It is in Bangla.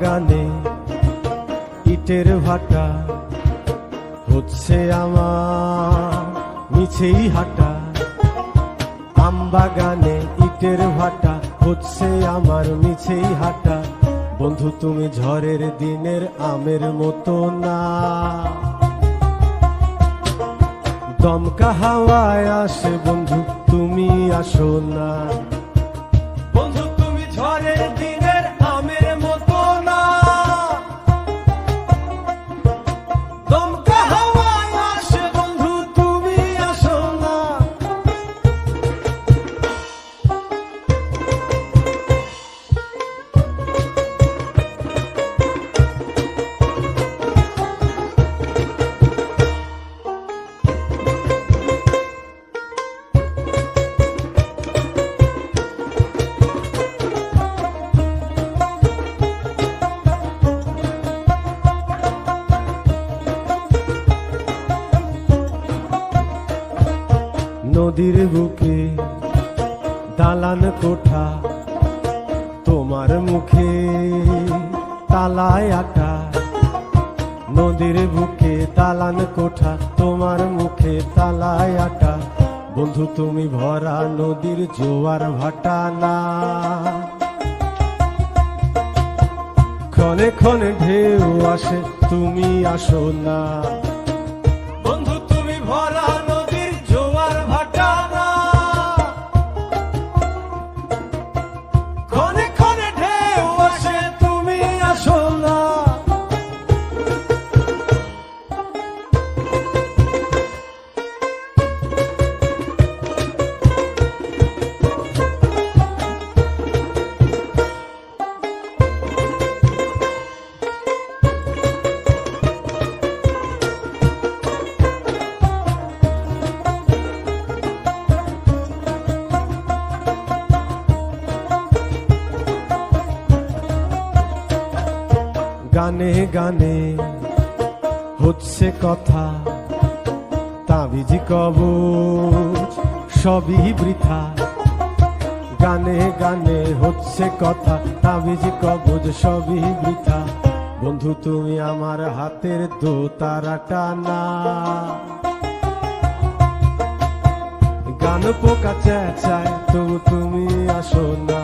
বাগানে ইটের ভাটা হচ্ছে আমার মিছেই হাঁটা। আম বাগানে ইটের ভাটা হচ্ছে আমার মিছেই হাঁটা। বন্ধু তুমি ঝড়ের দিনের আমের মতো না, দমকা হাওয়ায় আসে বন্ধু তুমি আসো না। বন্ধু তুমি ঝড়ের দিনের আমের মতো না, দমকা হাওয়ায় আসে বন্ধু তুমি আসো না। নদীর বুকে দালান কোঠা, তোমার মুখে তালায় আটা। নদীর বুকে দালান কোঠা, তোমার মুখে তালায় আটা। বন্ধু তুমি ভরা নদীর জোয়ার ভাটা না, ক্ষণে ক্ষণে ঢেউ আসে তুমি আসো না। বন্ধু তুমি ভরা নদীর জোয়ার ভাটা না, ক্ষণে ক্ষণে ঢেউ আসে তুমি আসো না। গানে গানে হচ্ছে কথা, তাবিজ কবচ সবই বৃথা। গানে গানে হচ্ছে কথা, তাবিজ কবচ সবই বৃথা। বন্ধু তুমি আমার হাতের দোতারাটা না, গান পোকা চেঁচায় তবু তুমি আসো না।